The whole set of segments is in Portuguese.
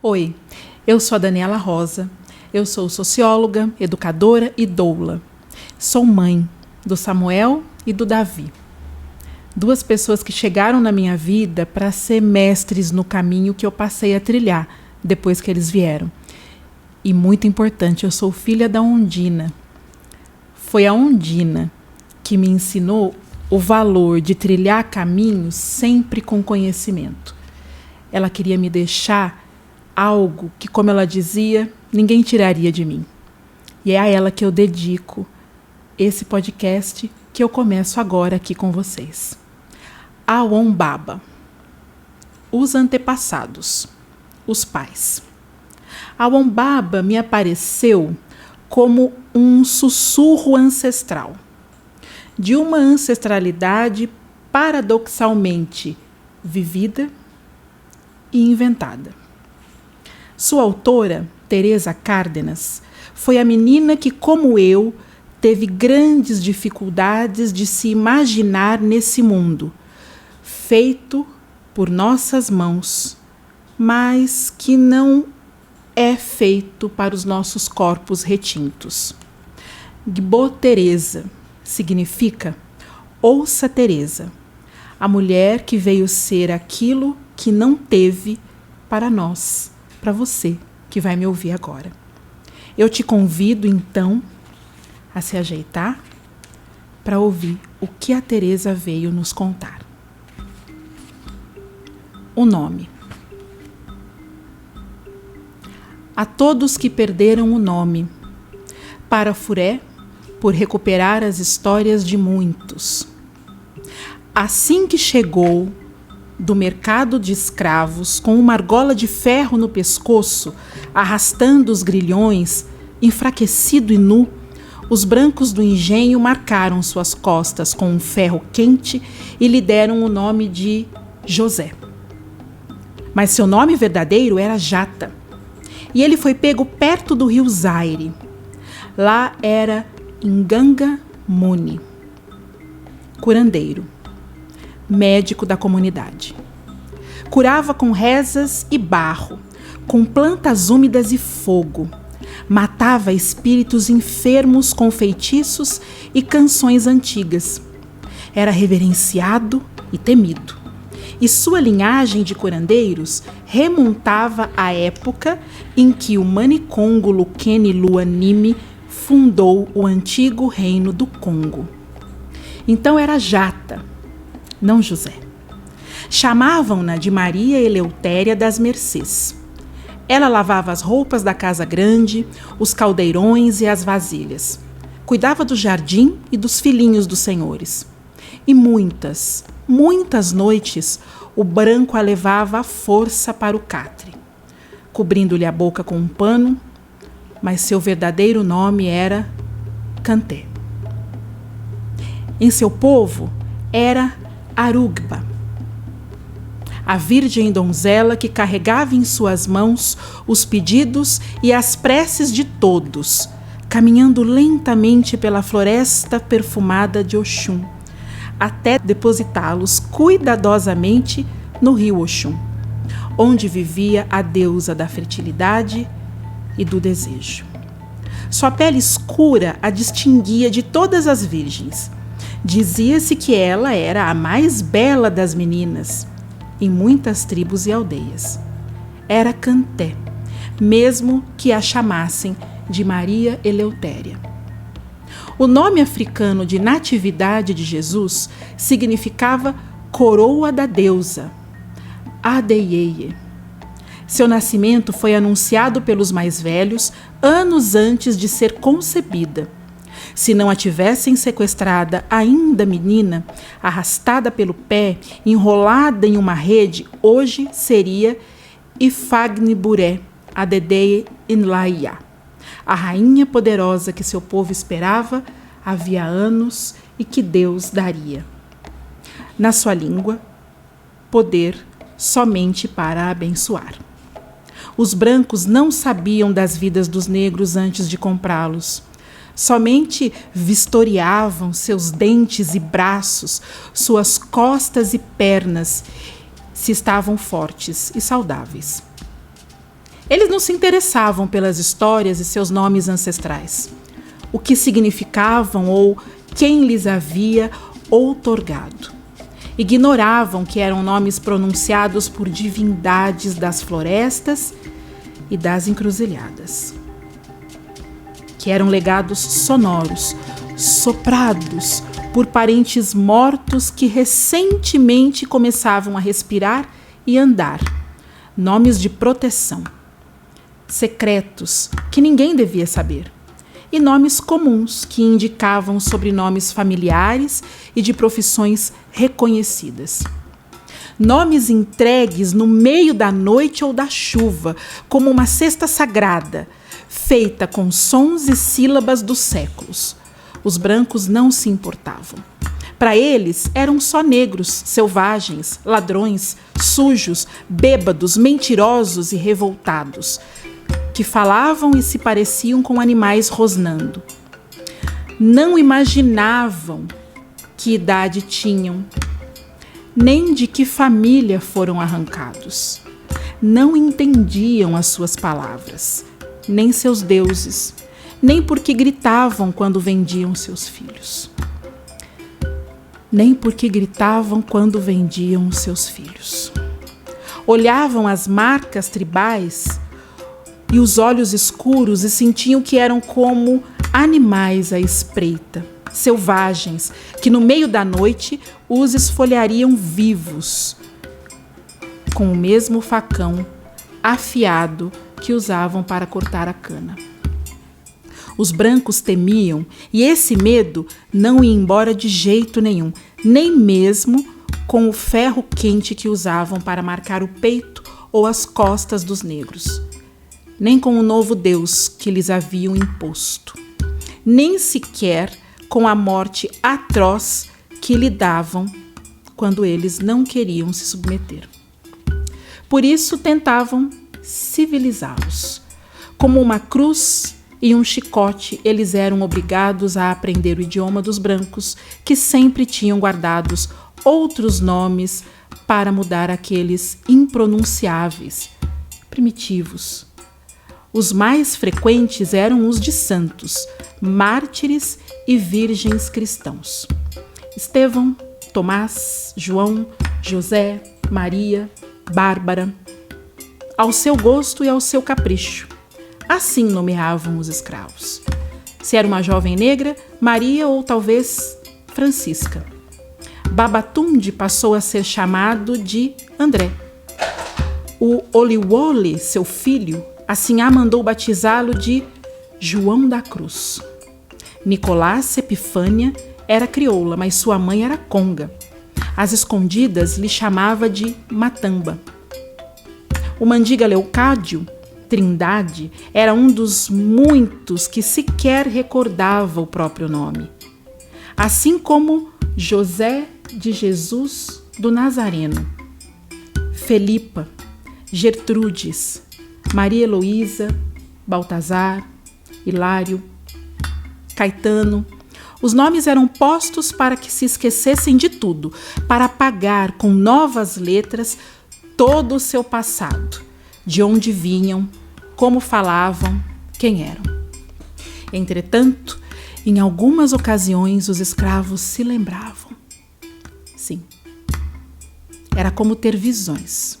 Oi, eu sou a Daniela Rosa, eu sou socióloga, educadora e doula. Sou mãe do Samuel e do Davi. Duas pessoas que chegaram na minha vida para ser mestres no caminho que eu passei a trilhar depois que eles vieram. E muito importante, eu sou filha da Ondina. Foi a Ondina que me ensinou o valor de trilhar caminhos sempre com conhecimento. Ela queria me deixar algo que, como ela dizia, ninguém tiraria de mim. E é a ela que eu dedico esse podcast que eu começo agora aqui com vocês. A Wombaba. Os antepassados, os pais. A Wombaba me apareceu como um sussurro ancestral, de uma ancestralidade paradoxalmente vivida e inventada. Sua autora, Teresa Cárdenas, foi a menina que, como eu, teve grandes dificuldades de se imaginar nesse mundo, feito por nossas mãos, mas que não é feito para os nossos corpos retintos. Gbô Teresa significa ouça Teresa, a mulher que veio ser aquilo que não teve para nós, para você que vai me ouvir agora. Eu te convido então a se ajeitar para ouvir o que a Teresa veio nos contar. O nome. A todos que perderam o nome, para Furé, por recuperar as histórias de muitos. Assim que chegou do mercado de escravos, com uma argola de ferro no pescoço, arrastando os grilhões, enfraquecido e nu, os brancos do engenho marcaram suas costas com um ferro quente e lhe deram o nome de José. Mas seu nome verdadeiro era Jata. E ele foi pego perto do rio Zaire. Lá era Nganga Muni, curandeiro, médico da comunidade. Curava com rezas e barro, com plantas úmidas e fogo. Matava espíritos enfermos com feitiços e canções antigas. Era reverenciado e temido. E sua linhagem de curandeiros remontava à época em que o Manicongo Lukeni Luanimi fundou o antigo reino do Congo. Então era Jata, não José. Chamavam-na de Maria Eleutéria das Mercês. Ela lavava as roupas da casa grande, os caldeirões e as vasilhas. Cuidava do jardim e dos filhinhos dos senhores. E muitas noites, o branco a levava à força para o catre, cobrindo-lhe a boca com um pano, mas seu verdadeiro nome era Kanté. Em seu povo era Arugba, a virgem donzela que carregava em suas mãos os pedidos e as preces de todos, caminhando lentamente pela floresta perfumada de Oxum, até depositá-los cuidadosamente no rio Oxum, onde vivia a deusa da fertilidade e do desejo. Sua pele escura a distinguia de todas as virgens. Dizia-se que ela era a mais bela das meninas em muitas tribos e aldeias. Era Kanté, mesmo que a chamassem de Maria Eleutéria. O nome africano de natividade de Jesus significava coroa da deusa, Adeyeye. Seu nascimento foi anunciado pelos mais velhos anos antes de ser concebida. Se não a tivessem sequestrada ainda menina, arrastada pelo pé, enrolada em uma rede, hoje seria Ifagniburé, Adedeye Inlaia, a rainha poderosa que seu povo esperava havia anos e que Deus daria. Na sua língua, poder somente para abençoar. Os brancos não sabiam das vidas dos negros antes de comprá-los. Somente vistoriavam seus dentes e braços, suas costas e pernas, se estavam fortes e saudáveis. Eles não se interessavam pelas histórias e seus nomes ancestrais, o que significavam ou quem lhes havia outorgado. Ignoravam que eram nomes pronunciados por divindades das florestas e das encruzilhadas, que eram legados sonoros, soprados por parentes mortos que recentemente começavam a respirar e andar, nomes de proteção, secretos que ninguém devia saber, e nomes comuns que indicavam sobrenomes familiares e de profissões reconhecidas. Nomes entregues no meio da noite ou da chuva, como uma cesta sagrada, feita com sons e sílabas dos séculos. Os brancos não se importavam. Para eles, eram só negros, selvagens, ladrões, sujos, bêbados, mentirosos e revoltados, que falavam e se pareciam com animais rosnando. Não imaginavam que idade tinham, nem de que família foram arrancados. Não entendiam as suas palavras, nem seus deuses, nem porque gritavam quando vendiam seus filhos. Nem porque gritavam quando vendiam seus filhos. Olhavam as marcas tribais e os olhos escuros e sentiam que eram como animais à espreita, selvagens, que no meio da noite os esfolhariam vivos, com o mesmo facão afiado que usavam para cortar a cana. Os brancos temiam, e esse medo não ia embora de jeito nenhum, nem mesmo com o ferro quente que usavam para marcar o peito ou as costas dos negros, nem com o novo Deus que lhes haviam imposto, nem sequer com a morte atroz que lhe davam quando eles não queriam se submeter. Por isso tentavam civilizá-los. Como uma cruz e um chicote, eles eram obrigados a aprender o idioma dos brancos, que sempre tinham guardados outros nomes para mudar aqueles impronunciáveis, primitivos. Os mais frequentes eram os de santos, mártires e virgens cristãos. Estevão, Tomás, João, José, Maria, Bárbara, ao seu gosto e ao seu capricho. Assim nomeavam os escravos. Se era uma jovem negra, Maria ou talvez Francisca. Babatunde passou a ser chamado de André. O Oliwole, seu filho, assim a mandou batizá-lo de João da Cruz. Nicolás Epifânia era crioula, mas sua mãe era conga. Às escondidas lhe chamava de Matamba. O Mandiga Leucádio, Trindade, era um dos muitos que sequer recordava o próprio nome. Assim como José de Jesus do Nazareno, Felipa, Gertrudes, Maria Heloísa, Baltazar, Hilário, Caetano. Os nomes eram postos para que se esquecessem de tudo, para apagar com novas letras todo o seu passado, de onde vinham, como falavam, quem eram. Entretanto, em algumas ocasiões os escravos se lembravam. Sim, era como ter visões.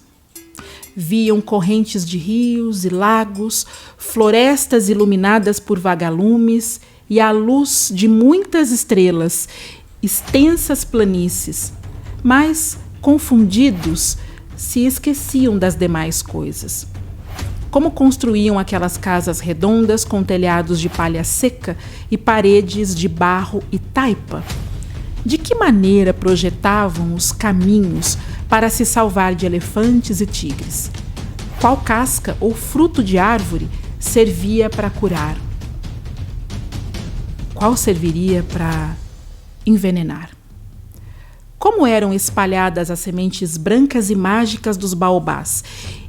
Viam correntes de rios e lagos, florestas iluminadas por vagalumes e a luz de muitas estrelas, extensas planícies, mas, confundidos, se esqueciam das demais coisas. Como construíam aquelas casas redondas com telhados de palha seca e paredes de barro e taipa? De que maneira projetavam os caminhos para se salvar de elefantes e tigres? Qual casca ou fruto de árvore servia para curar? Qual serviria para envenenar? Como eram espalhadas as sementes brancas e mágicas dos baobás?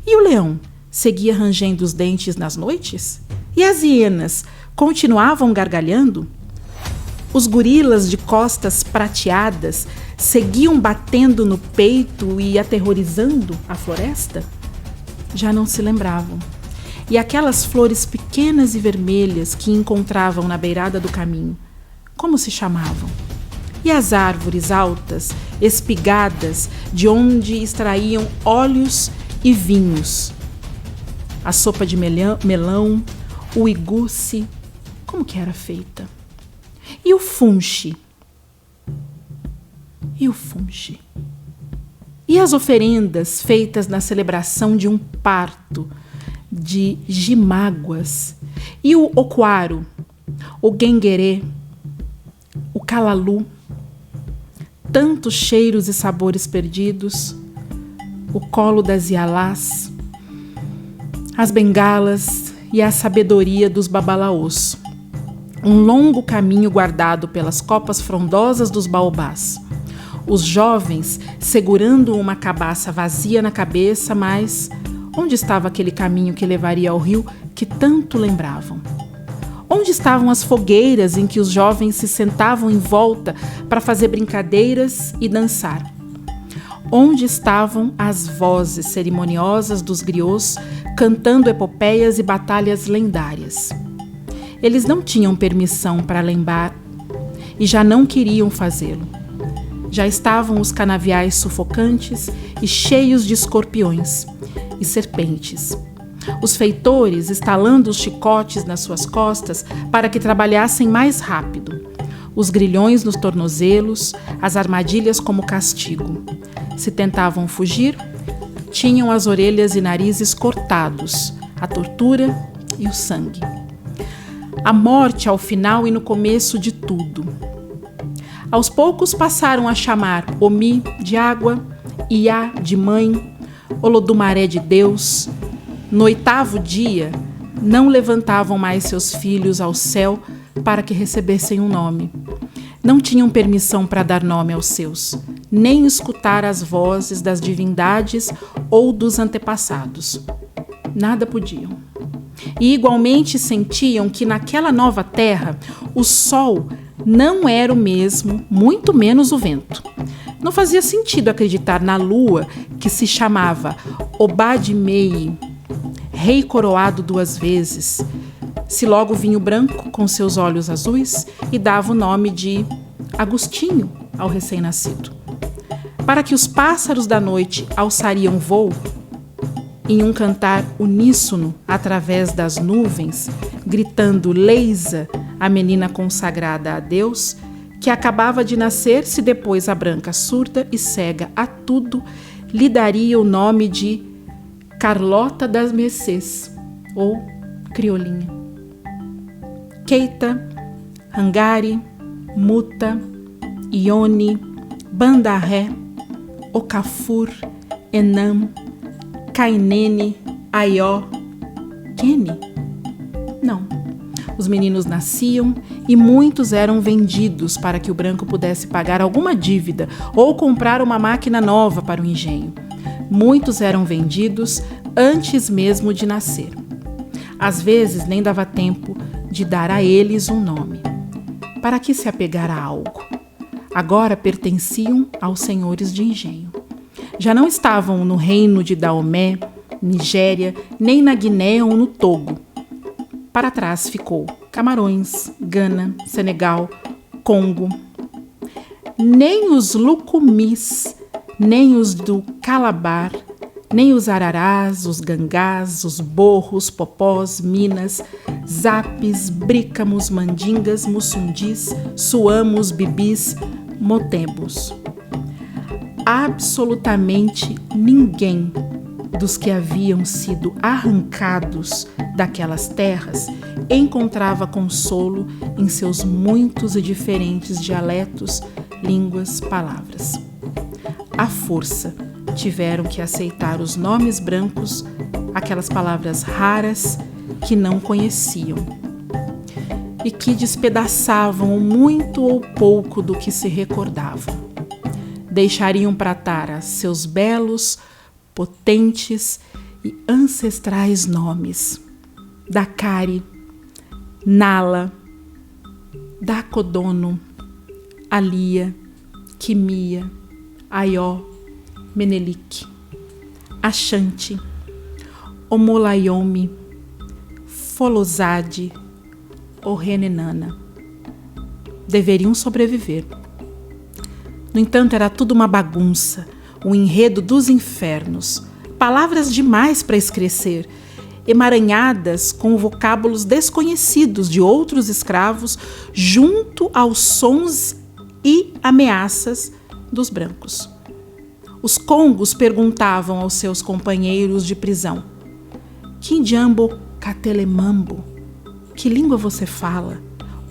E o leão seguia rangendo os dentes nas noites? E as hienas continuavam gargalhando? Os gorilas de costas prateadas seguiam batendo no peito e aterrorizando a floresta? Já não se lembravam. E aquelas flores pequenas e vermelhas que encontravam na beirada do caminho, como se chamavam? E as árvores altas, espigadas, de onde extraíam óleos e vinhos? A sopa de melão, o iguce, como que era feita? E o funche? E o funche? E as oferendas feitas na celebração de um parto, de gimáguas? E o oquaro, o guenguerê, o calalu? Tantos cheiros e sabores perdidos, o colo das ialás, as bengalas e a sabedoria dos babalaôs. Um longo caminho guardado pelas copas frondosas dos baobás. Os jovens segurando uma cabaça vazia na cabeça, mas onde estava aquele caminho que levaria ao rio que tanto lembravam? Onde estavam as fogueiras em que os jovens se sentavam em volta para fazer brincadeiras e dançar? Onde estavam as vozes cerimoniosas dos griots cantando epopeias e batalhas lendárias? Eles não tinham permissão para lembrar e já não queriam fazê-lo. Já estavam os canaviais sufocantes e cheios de escorpiões e serpentes. Os feitores estalando os chicotes nas suas costas para que trabalhassem mais rápido. Os grilhões nos tornozelos, as armadilhas como castigo. Se tentavam fugir, tinham as orelhas e narizes cortados, a tortura e o sangue. A morte ao final e no começo de tudo. Aos poucos passaram a chamar Omi de água, Iá de mãe, Olodumaré de Deus. No 8º dia, não levantavam mais seus filhos ao céu para que recebessem um nome. Não tinham permissão para dar nome aos seus, nem escutar as vozes das divindades ou dos antepassados. Nada podiam. E igualmente sentiam que naquela nova terra o sol não era o mesmo, muito menos o vento. Não fazia sentido acreditar na lua que se chamava Obad-Mei, rei coroado 2 vezes, se logo vinha o branco com seus olhos azuis e dava o nome de Agostinho ao recém-nascido. Para que os pássaros da noite alçariam voo, em um cantar uníssono através das nuvens, gritando Leisa, a menina consagrada a Deus, que acabava de nascer, se depois a branca surda e cega a tudo lhe daria o nome de Carlota das Mercês, ou Criolinha. Keita, Hangari, Muta, Ione, Bandarré, Okafur, Enam, Kainene, Aió, Kene? Não. Os meninos nasciam e muitos eram vendidos para que o branco pudesse pagar alguma dívida ou comprar uma máquina nova para o engenho. Muitos eram vendidos antes mesmo de nascer. Às vezes nem dava tempo de dar a eles um nome. Para que se apegar a algo? Agora pertenciam aos senhores de engenho. Já não estavam no reino de Daomé, Nigéria, nem na Guiné ou no Togo. Para trás ficou Camarões, Gana, Senegal, Congo. Nem os Lucumis, nem os do Calabar, nem os Ararás, os Gangás, os Borros, Popós, Minas, Zapes, Brícamos, Mandingas, Mussundis, Suamos, Bibis, Motebos. Absolutamente ninguém dos que haviam sido arrancados daquelas terras encontrava consolo em seus muitos e diferentes dialetos, línguas, palavras. À força, tiveram que aceitar os nomes brancos, aquelas palavras raras que não conheciam e que despedaçavam muito ou pouco do que se recordavam. Deixariam para trás seus belos, potentes e ancestrais nomes: Dakari, Nala, Dacodono, Alia, Quimia, Aió, Menelik, Ashanti, Omolaiomi, Folosade ou Renenana. Deveriam sobreviver. No entanto, era tudo uma bagunça, um enredo dos infernos, palavras demais para escrever, emaranhadas com vocábulos desconhecidos de outros escravos, junto aos sons e ameaças dos brancos. Os congos perguntavam aos seus companheiros de prisão: Quindiambo Catelemambo, que língua você fala?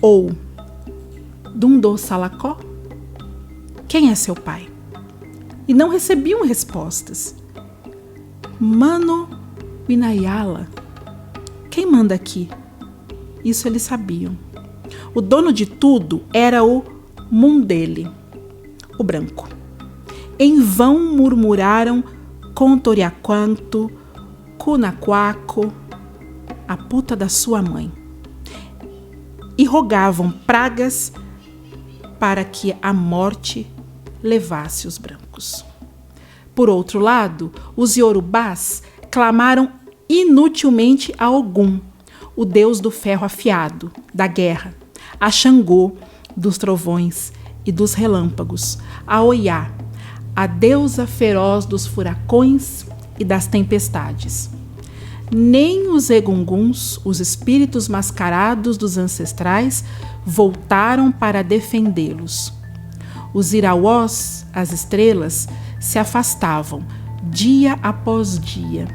Ou Dundo Salacó? Quem é seu pai? E não recebiam respostas. Mano Winayala, quem manda aqui? Isso eles sabiam. O dono de tudo era o Mundele, o branco. Em vão murmuraram Contoriaquanto, Cunaquaco, a puta da sua mãe, e rogavam pragas para que a morte levasse os brancos. Por outro lado, os iorubás clamaram inutilmente a Ogum, o deus do ferro afiado, da guerra, a Xangô, dos trovões e dos relâmpagos, a Oiá, a deusa feroz dos furacões e das tempestades. Nem os egunguns, os espíritos mascarados dos ancestrais, voltaram para defendê-los. Os irauós, as estrelas, se afastavam dia após dia,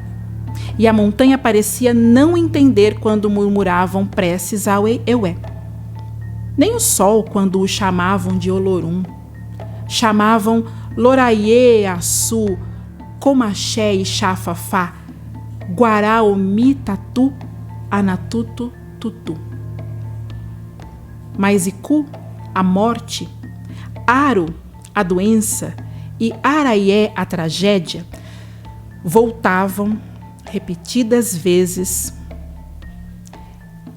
e a montanha parecia não entender quando murmuravam preces ao Eué. Nem o sol, quando o chamavam de Olorum. Chamavam Loraiê, Açu, Comaxé e Chafafá, Guaraomi, Tatu, Anatutu, Tutu. Mas Iku, a morte, Aro, a doença, e Araié, a tragédia, voltavam repetidas vezes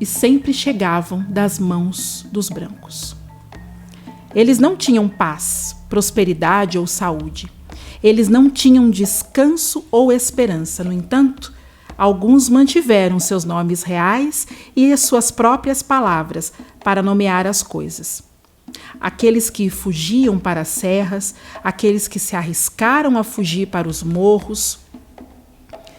e sempre chegavam das mãos dos brancos. Eles não tinham paz, prosperidade ou saúde. Eles não tinham descanso ou esperança. No entanto, alguns mantiveram seus nomes reais e as suas próprias palavras para nomear as coisas. Aqueles que fugiam para as serras, aqueles que se arriscaram a fugir para os morros,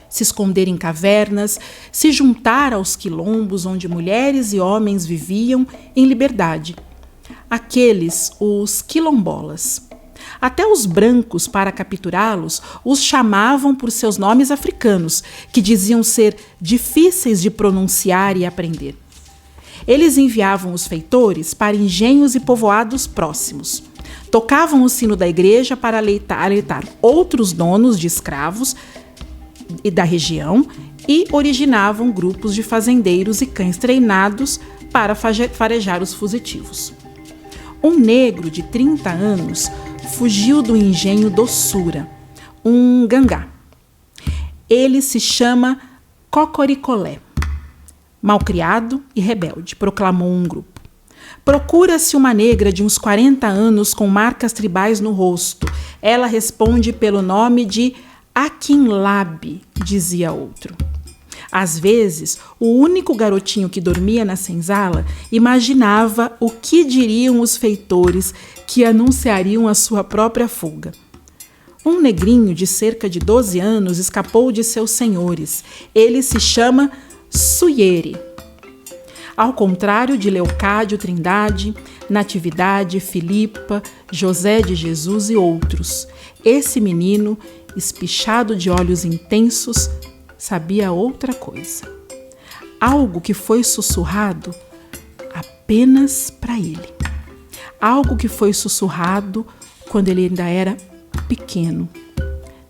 se esconder em cavernas, se juntar aos quilombos onde mulheres e homens viviam em liberdade. Aqueles, os quilombolas. Até os brancos, para capturá-los, os chamavam por seus nomes africanos, que diziam ser difíceis de pronunciar e aprender. Eles enviavam os feitores para engenhos e povoados próximos. Tocavam o sino da igreja para alertar outros donos de escravos e da região e originavam grupos de fazendeiros e cães treinados para farejar os fugitivos. Um negro de 30 anos fugiu do engenho Doçura, um gangá. Ele se chama Cocoricolé. Malcriado e rebelde, proclamou um grupo. Procura-se uma negra de uns 40 anos com marcas tribais no rosto. Ela responde pelo nome de Aquinlabe, dizia outro. Às vezes, o único garotinho que dormia na senzala imaginava o que diriam os feitores que anunciariam a sua própria fuga. Um negrinho de cerca de 12 anos escapou de seus senhores. Ele se chama Suyere. Ao contrário de Leocádio Trindade, Natividade, Filipa, José de Jesus e outros, esse menino, espichado de olhos intensos, sabia outra coisa. Algo que foi sussurrado apenas para ele. Algo que foi sussurrado quando ele ainda era pequeno.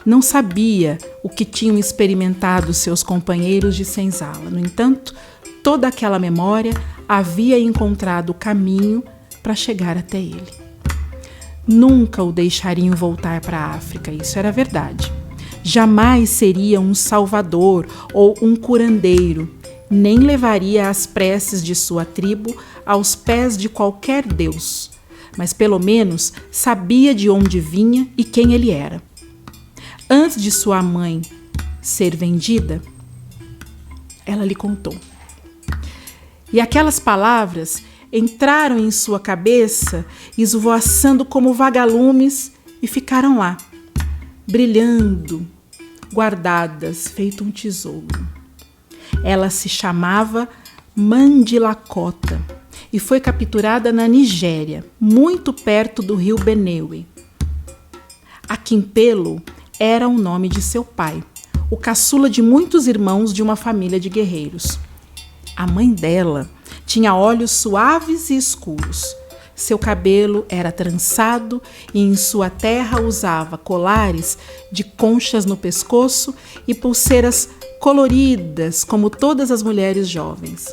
Não sabia o que tinham experimentado seus companheiros de senzala. No entanto, toda aquela memória havia encontrado o caminho para chegar até ele. Nunca o deixariam voltar para a África, isso era verdade. Jamais seria um salvador ou um curandeiro, nem levaria as preces de sua tribo aos pés de qualquer deus, mas pelo menos sabia de onde vinha e quem ele era. Antes de sua mãe ser vendida, ela lhe contou. E aquelas palavras entraram em sua cabeça, esvoaçando como vagalumes, e ficaram lá, brilhando, guardadas, feito um tesouro. Ela se chamava Mandilakota e foi capturada na Nigéria, muito perto do rio Benue. Akimpelo era o nome de seu pai, o caçula de muitos irmãos de uma família de guerreiros. A mãe dela tinha olhos suaves e escuros. Seu cabelo era trançado e em sua terra usava colares de conchas no pescoço e pulseiras coloridas, como todas as mulheres jovens.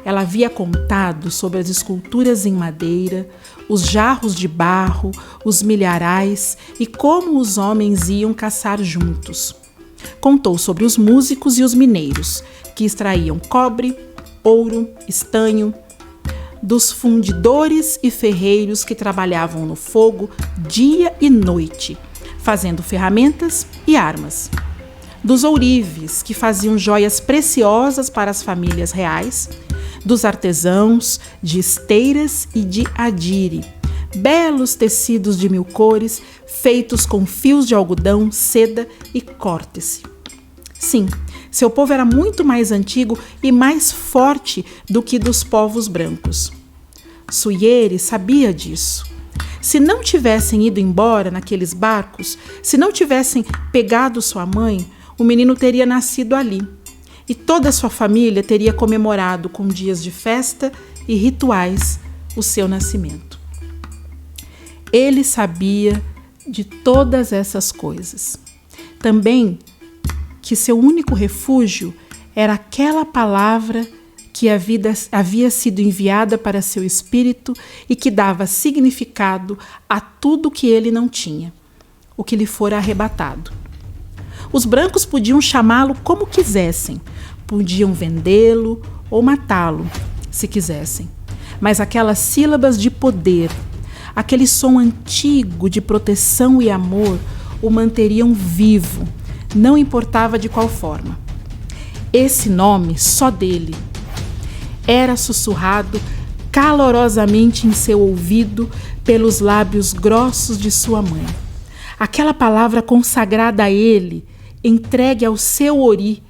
Ela havia contado sobre as esculturas em madeira, os jarros de barro, os milharais e como os homens iam caçar juntos. Contou sobre os músicos e os mineiros, que extraíam cobre, ouro, estanho, dos fundidores e ferreiros que trabalhavam no fogo dia e noite, fazendo ferramentas e armas, dos ourives, que faziam joias preciosas para as famílias reais, dos artesãos de esteiras e de adire, belos tecidos de 1000 cores, feitos com fios de algodão, seda e córtese. Sim, seu povo era muito mais antigo e mais forte do que dos povos brancos. Suyere sabia disso. Se não tivessem ido embora naqueles barcos, se não tivessem pegado sua mãe, o menino teria nascido ali. E toda a sua família teria comemorado com dias de festa e rituais o seu nascimento. Ele sabia de todas essas coisas. Também que seu único refúgio era aquela palavra que havia sido enviada para seu espírito e que dava significado a tudo que ele não tinha, o que lhe fora arrebatado. Os brancos podiam chamá-lo como quisessem, podiam vendê-lo ou matá-lo, se quisessem. Mas aquelas sílabas de poder, aquele som antigo de proteção e amor, o manteriam vivo, não importava de qual forma. Esse nome, só dele, era sussurrado calorosamente em seu ouvido pelos lábios grossos de sua mãe. Aquela palavra consagrada a ele, entregue ao seu ori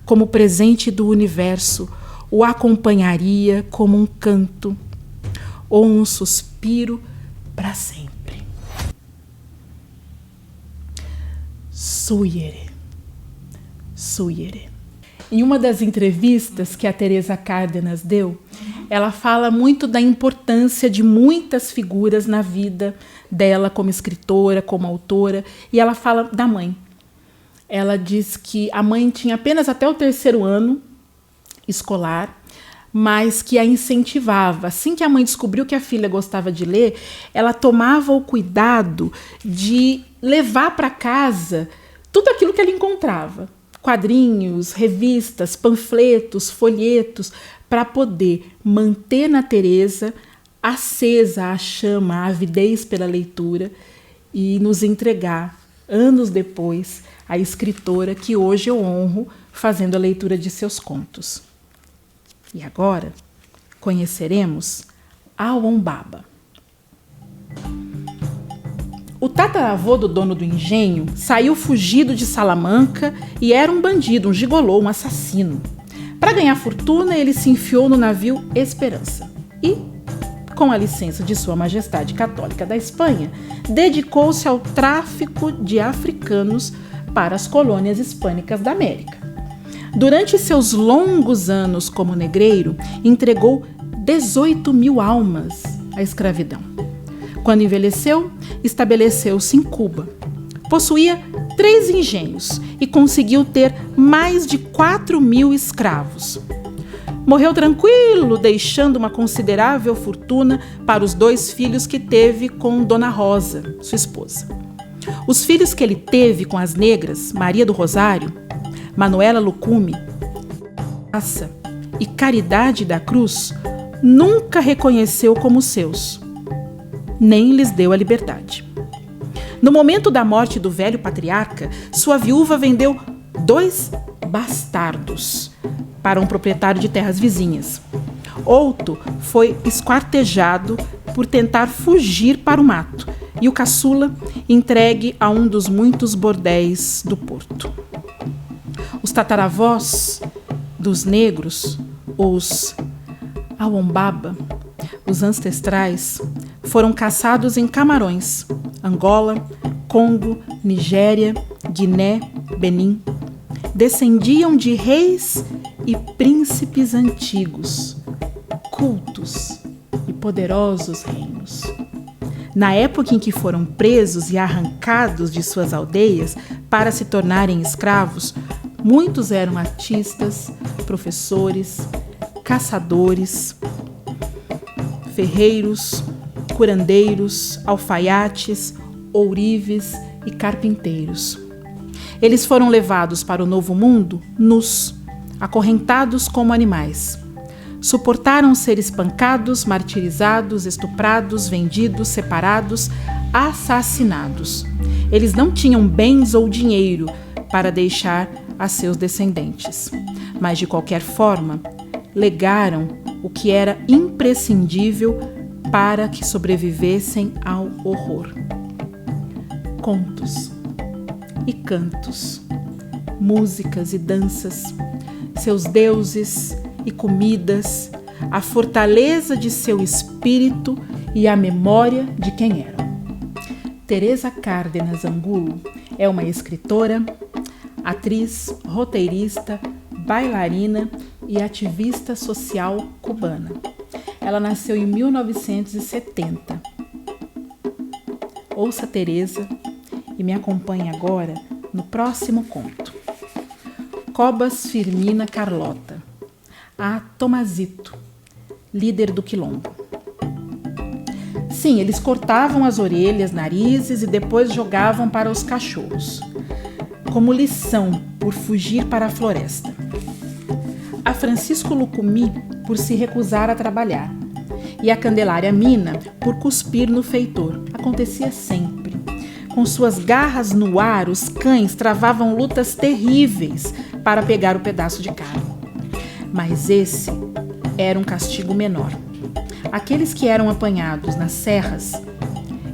como presente do universo, o acompanharia como um canto ou um suspiro para sempre. Suyere. Suyere. Em uma das entrevistas que a Teresa Cárdenas deu, ela fala muito da importância de muitas figuras na vida dela como escritora, como autora, e ela fala da mãe. Ela diz que a mãe tinha apenas até o 3º ano escolar, mas que a incentivava. Assim que a mãe descobriu que a filha gostava de ler, ela tomava o cuidado de levar para casa tudo aquilo que ela encontrava. Quadrinhos, revistas, panfletos, folhetos, para poder manter na Teresa acesa a chama, a avidez pela leitura e nos entregar, anos depois, a escritora que hoje eu honro fazendo a leitura de seus contos. E agora conheceremos Alon Baba. O tataravô do dono do engenho saiu fugido de Salamanca e era um bandido, um gigolô, um assassino. Para ganhar fortuna, ele se enfiou no navio Esperança e, com a licença de Sua Majestade Católica da Espanha, dedicou-se ao tráfico de africanos para as colônias hispânicas da América. Durante seus longos anos como negreiro, entregou 18.000 almas à escravidão. Quando envelheceu, estabeleceu-se em Cuba. Possuía 3 engenhos e conseguiu ter mais de 4.000 escravos. Morreu tranquilo, deixando uma considerável fortuna para os 2 filhos que teve com Dona Rosa, sua esposa. Os filhos que ele teve com as negras, Maria do Rosário, Manuela Lucume, e Caridade da Cruz, nunca reconheceu como seus, nem lhes deu a liberdade. No momento da morte do velho patriarca, sua viúva vendeu 2 bastardos para um proprietário de terras vizinhas. Outro foi esquartejado por tentar fugir para o mato e o caçula entregue a um dos muitos bordéis do porto. Os tataravós dos negros, os Awombaba, os ancestrais, foram caçados em Camarões, Angola, Congo, Nigéria, Guiné, Benim. Descendiam de reis e príncipes antigos, cultos e poderosos reinos. Na época em que foram presos e arrancados de suas aldeias para se tornarem escravos, muitos eram artistas, professores, caçadores, ferreiros, curandeiros, alfaiates, ourives e carpinteiros. Eles foram levados para o Novo Mundo nus, acorrentados como animais. Suportaram ser espancados, martirizados, estuprados, vendidos, separados, assassinados. Eles não tinham bens ou dinheiro para deixar a seus descendentes, mas de qualquer forma, legaram o que era imprescindível para que sobrevivessem ao horror. Contos e cantos, músicas e danças, seus deuses e comidas, a fortaleza de seu espírito e a memória de quem eram. Teresa Cárdenas Angulo é uma escritora, atriz, roteirista, bailarina e ativista social cubana. Ela nasceu em 1970. Ouça Teresa e me acompanhe agora no próximo conto. Cobas Firmina Carlota, a Tomazito, líder do quilombo. Sim, eles cortavam as orelhas, narizes e depois jogavam para os cachorros, como lição por fugir para a floresta. A Francisco Lucumi por se recusar a trabalhar e a Candelária Mina por cuspir no feitor. Acontecia sempre. Com suas garras no ar, os cães travavam lutas terríveis para pegar o pedaço de carne. Mas esse era um castigo menor. Aqueles que eram apanhados nas serras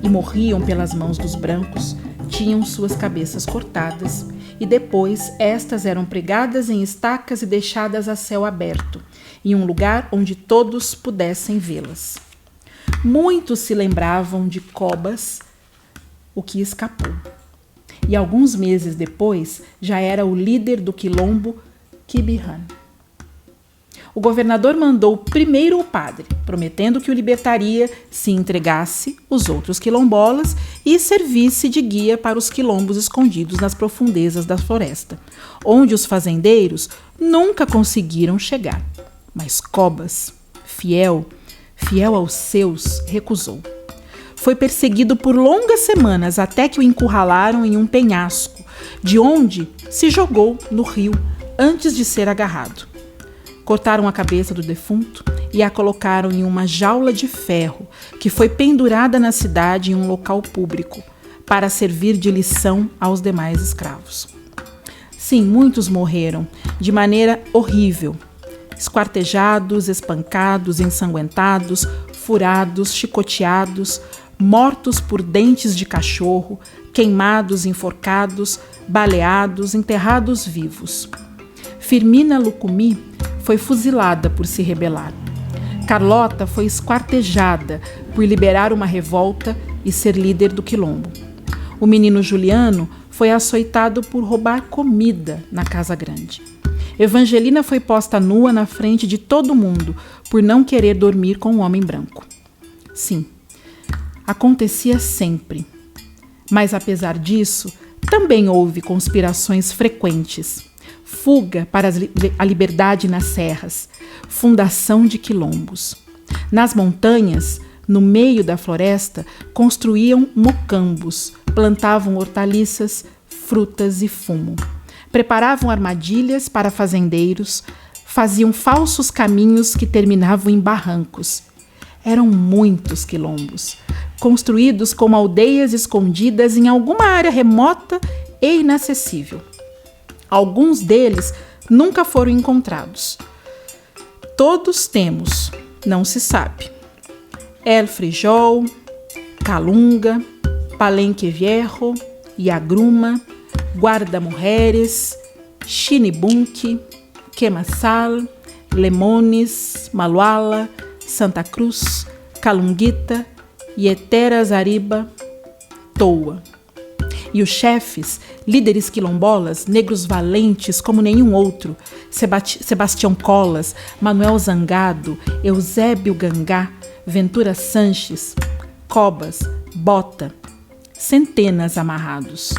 e morriam pelas mãos dos brancos tinham suas cabeças cortadas e depois estas eram pregadas em estacas e deixadas a céu aberto, em um lugar onde todos pudessem vê-las. Muitos se lembravam de Cobas, o que escapou. E alguns meses depois já era o líder do quilombo Quibihan. O governador mandou primeiro o padre, prometendo que o libertaria se entregasse os outros quilombolas e servisse de guia para os quilombos escondidos nas profundezas da floresta, onde os fazendeiros nunca conseguiram chegar. Mas Cobas, fiel aos seus, recusou. Foi perseguido por longas semanas até que o encurralaram em um penhasco, de onde se jogou no rio antes de ser agarrado. Cortaram a cabeça do defunto e a colocaram em uma jaula de ferro que foi pendurada na cidade em um local público para servir de lição aos demais escravos. Sim, muitos morreram de maneira horrível, esquartejados, espancados, ensanguentados, furados, chicoteados, mortos por dentes de cachorro, queimados, enforcados, baleados, enterrados vivos. Firmina Lucumi foi fuzilada por se rebelar. Carlota foi esquartejada por liberar uma revolta e ser líder do quilombo. O menino Juliano foi açoitado por roubar comida na Casa Grande. Evangelina foi posta nua na frente de todo mundo por não querer dormir com um homem branco. Sim, acontecia sempre. Mas apesar disso, também houve conspirações frequentes. Fuga para a liberdade nas serras, fundação de quilombos. Nas montanhas, no meio da floresta, construíam mocambos, plantavam hortaliças, frutas e fumo. Preparavam armadilhas para fazendeiros, faziam falsos caminhos que terminavam em barrancos. Eram muitos quilombos, construídos como aldeias escondidas em alguma área remota e inacessível. Alguns deles nunca foram encontrados. Todos temos, não se sabe. El Frijol, Calunga, Palenque Viejo, Yagruma, Guarda-Mujeres, Chinibunque, Quemasal, Lemones, Maluala, Santa Cruz, Calunguita, Yetera Zariba, Toa. E os chefes, líderes quilombolas, negros valentes como nenhum outro, Sebastião Colas, Manuel Zangado, Eusébio Gangá, Ventura Sanches, Cobas, Bota, centenas amarrados,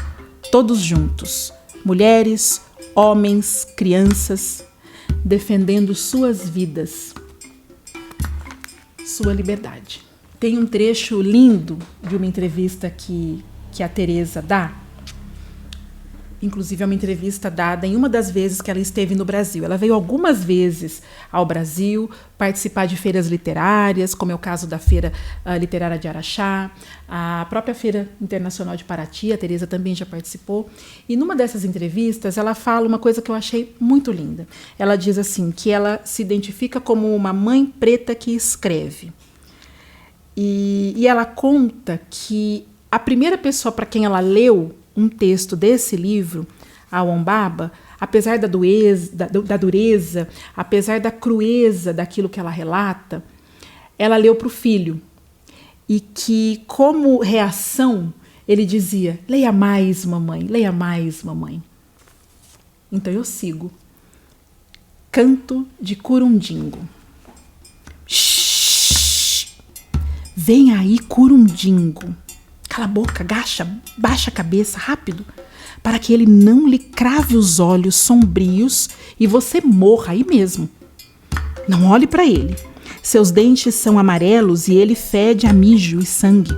todos juntos, mulheres, homens, crianças, defendendo suas vidas, sua liberdade. Tem um trecho lindo de uma entrevista que a Teresa dá. Inclusive é uma entrevista dada em uma das vezes que ela esteve no Brasil. Ela veio algumas vezes ao Brasil participar de feiras literárias, como é o caso da Feira Literária de Araxá, a própria Feira Internacional de Paraty, a Teresa também já participou. E numa dessas entrevistas ela fala uma coisa que eu achei muito linda. Ela diz assim, que ela se identifica como uma mãe preta que escreve. E ela conta que a primeira pessoa para quem ela leu um texto desse livro, a Wombaba, apesar da dureza, apesar da crueza daquilo que ela relata, ela leu para o filho. E que, como reação, ele dizia, leia mais, mamãe, leia mais, mamãe. Então eu sigo. Canto de Curundingo. Shhh! Vem aí, Curundingo. Cala a boca, baixa a cabeça, rápido, para que ele não lhe crave os olhos sombrios e você morra aí mesmo. Não olhe para ele. Seus dentes são amarelos e ele fede a mijo e sangue.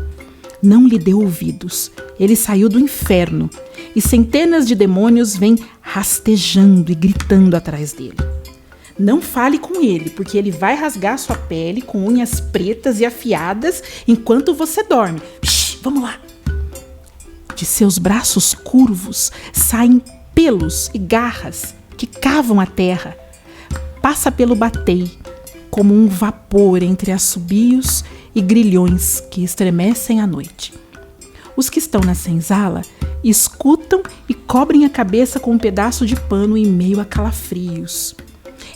Não lhe dê ouvidos. Ele saiu do inferno e centenas de demônios vêm rastejando e gritando atrás dele. Não fale com ele, porque ele vai rasgar sua pele com unhas pretas e afiadas enquanto você dorme. Vamos lá. De seus braços curvos saem pelos e garras que cavam a terra. Passa pelo batei, como um vapor entre assobios e grilhões que estremecem à noite. Os que estão na senzala escutam e cobrem a cabeça com um pedaço de pano em meio a calafrios.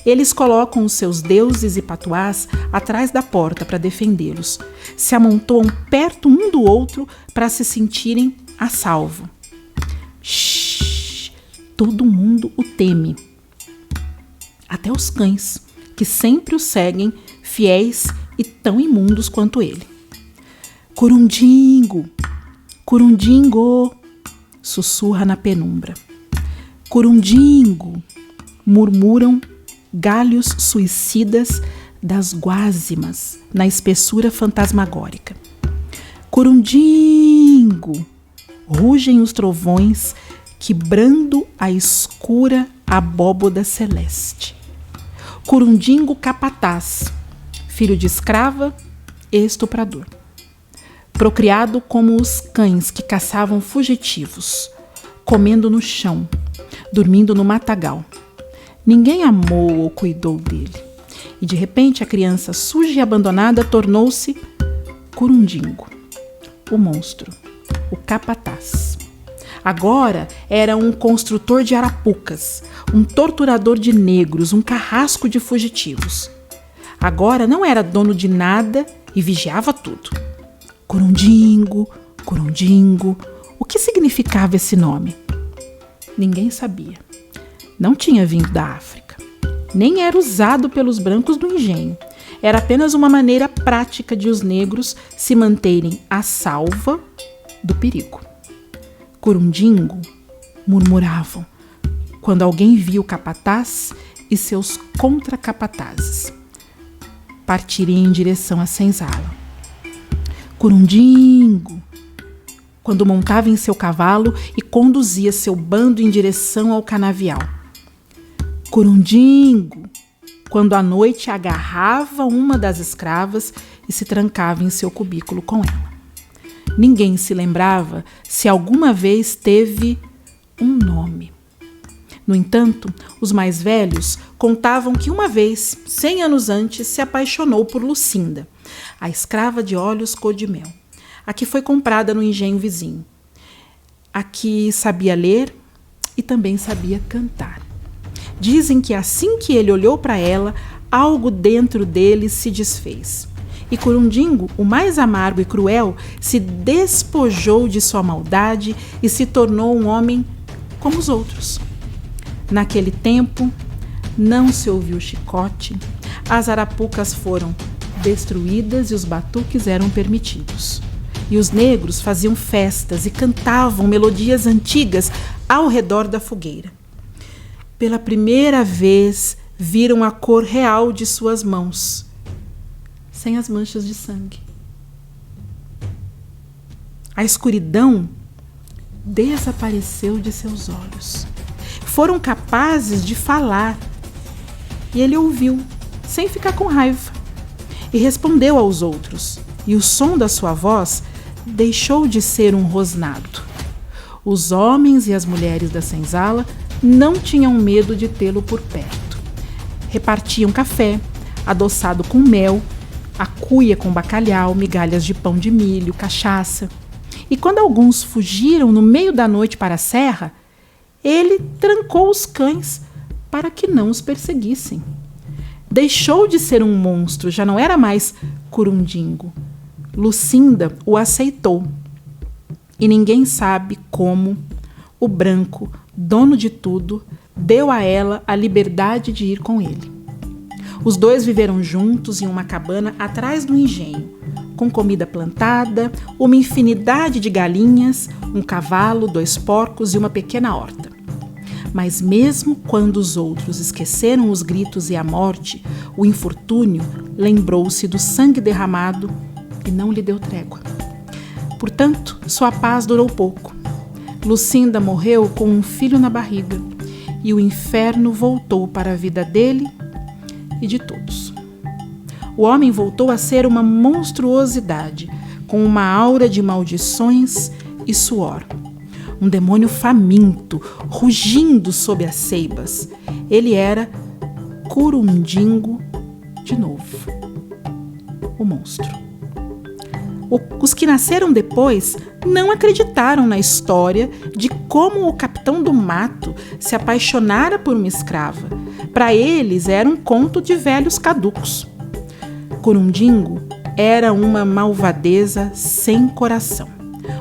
Eles colocam os seus deuses e patuás atrás da porta para defendê-los. Se amontoam perto um do outro para se sentirem a salvo. Shhh! Todo mundo o teme. Até os cães, que sempre o seguem, fiéis e tão imundos quanto ele. Curundingo! Curundingo! Sussurra na penumbra. Curundingo! Murmuram galhos suicidas das guázimas na espessura fantasmagórica. Curundingo! Rugem os trovões quebrando a escura abóboda celeste. Curundingo capataz, filho de escrava e estuprador. Procriado como os cães que caçavam fugitivos, comendo no chão, dormindo no matagal. Ninguém amou ou cuidou dele. E de repente a criança suja e abandonada tornou-se Curundingo, o monstro, o capataz. Agora era um construtor de arapucas, um torturador de negros, um carrasco de fugitivos. Agora não era dono de nada e vigiava tudo. Curundingo, Curundingo. O que significava esse nome? Ninguém sabia. Não tinha vindo da África. Nem era usado pelos brancos do engenho. Era apenas uma maneira prática de os negros se manterem a salvo do perigo. Curundingo, murmuravam, quando alguém via o capataz e seus contracapatazes partirem em direção à senzala. Curundingo, quando montava em seu cavalo e conduzia seu bando em direção ao canavial. Curundingo, quando à noite agarrava uma das escravas e se trancava em seu cubículo com ela. Ninguém se lembrava se alguma vez teve um nome. No entanto, os mais velhos contavam que uma vez, 100 anos antes, se apaixonou por Lucinda, a escrava de olhos cor de mel, a que foi comprada no engenho vizinho, a que sabia ler e também sabia cantar. Dizem que assim que ele olhou para ela, algo dentro dele se desfez. E Curundingo, o mais amargo e cruel, se despojou de sua maldade e se tornou um homem como os outros. Naquele tempo, não se ouviu chicote, as arapucas foram destruídas e os batuques eram permitidos. E os negros faziam festas e cantavam melodias antigas ao redor da fogueira. Pela primeira vez, viram a cor real de suas mãos, sem as manchas de sangue. A escuridão desapareceu de seus olhos. Foram capazes de falar. E ele ouviu, sem ficar com raiva, e respondeu aos outros. E o som da sua voz deixou de ser um rosnado. Os homens e as mulheres da senzala não tinham medo de tê-lo por perto. Repartiam café, adoçado com mel, a cuia com bacalhau, migalhas de pão de milho, cachaça. E quando alguns fugiram no meio da noite para a serra, ele trancou os cães para que não os perseguissem. Deixou de ser um monstro, já não era mais Curundingo. Lucinda o aceitou. E ninguém sabe como o branco, dono de tudo, deu a ela a liberdade de ir com ele. Os dois viveram juntos em uma cabana atrás do engenho, com comida plantada, uma infinidade de galinhas, um cavalo, 2 porcos e uma pequena horta. Mas mesmo quando os outros esqueceram os gritos e a morte, o infortúnio lembrou-se do sangue derramado e não lhe deu trégua. Portanto, sua paz durou pouco. Lucinda morreu com um filho na barriga e o inferno voltou para a vida dele e de todos. O homem voltou a ser uma monstruosidade, com uma aura de maldições e suor. Um demônio faminto, rugindo sob as seibas. Ele era Curundingo de novo. O monstro. Os que nasceram depois não acreditaram na história de como o capitão do mato se apaixonara por uma escrava. Para eles era um conto de velhos caducos. Curundingo era uma malvadeza sem coração,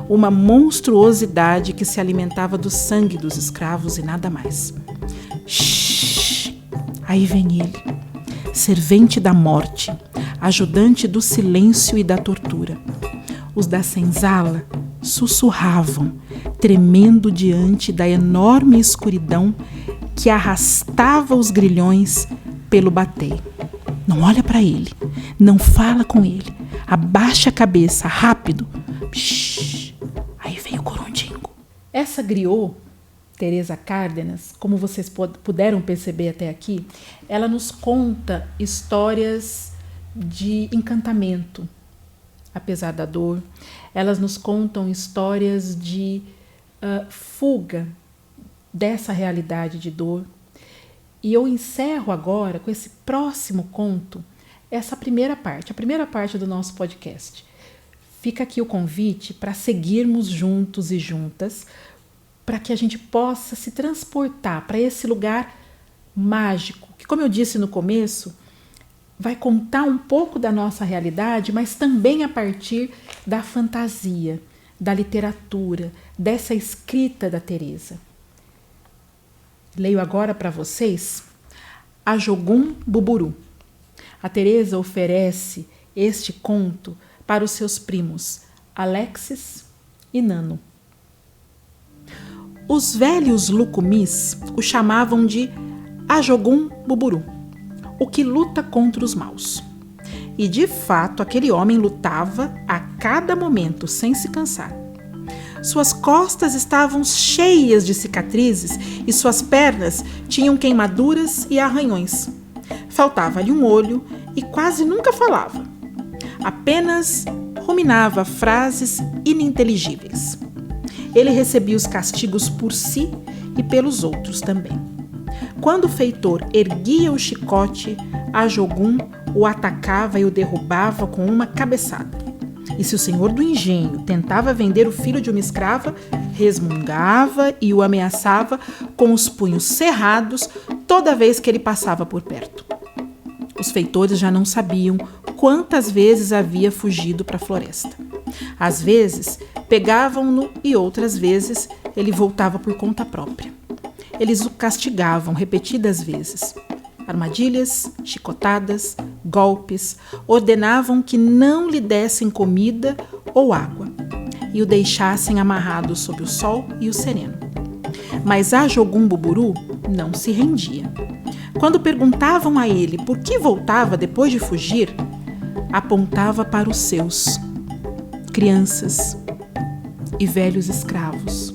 uma monstruosidade que se alimentava do sangue dos escravos e nada mais. Shhh! Aí vem ele, servente da morte, ajudante do silêncio e da tortura. Os da senzala sussurravam, tremendo diante da enorme escuridão que arrastava os grilhões pelo bateio. Não olha para ele, não fala com ele, abaixa a cabeça, rápido. Psh, aí vem o Curundingo. Essa griot, Teresa Cárdenas, como vocês puderam perceber até aqui, ela nos conta histórias de encantamento, apesar da dor. Elas nos contam histórias de fuga dessa realidade de dor. E eu encerro agora com esse próximo conto, essa primeira parte, a primeira parte do nosso podcast. Fica aqui o convite para seguirmos juntos e juntas, para que a gente possa se transportar para esse lugar mágico, que, como eu disse no começo, vai contar um pouco da nossa realidade, mas também a partir da fantasia, da literatura, dessa escrita da Teresa. Leio agora para vocês Ajogum Buburu. A Teresa oferece este conto para os seus primos Alexis e Nano. Os velhos Lucumis o chamavam de Ajogum Buburu, o que luta contra os maus. E de fato aquele homem lutava a cada momento sem se cansar. Suas costas estavam cheias de cicatrizes e suas pernas tinham queimaduras e arranhões. Faltava-lhe um olho e quase nunca falava. Apenas ruminava frases ininteligíveis. Ele recebia os castigos por si e pelos outros também. Quando o feitor erguia o chicote, Ajogum o atacava e o derrubava com uma cabeçada. E se o senhor do engenho tentava vender o filho de uma escrava, resmungava e o ameaçava com os punhos cerrados toda vez que ele passava por perto. Os feitores já não sabiam quantas vezes havia fugido para a floresta. Às vezes, pegavam-no e outras vezes ele voltava por conta própria. Eles o castigavam repetidas vezes. Armadilhas, chicotadas, golpes, ordenavam que não lhe dessem comida ou água e o deixassem amarrado sob o sol e o sereno. Mas Ajogum Buburu não se rendia. Quando perguntavam a ele por que voltava depois de fugir, apontava para os seus, crianças e velhos escravos,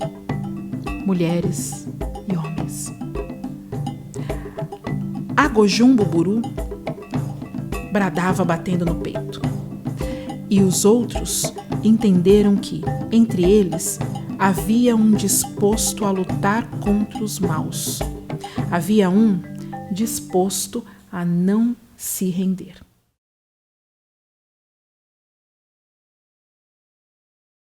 mulheres e homens. Agojum Buburu bradava batendo no peito. E os outros entenderam que, entre eles, havia um disposto a lutar contra os maus. Havia um disposto a não se render.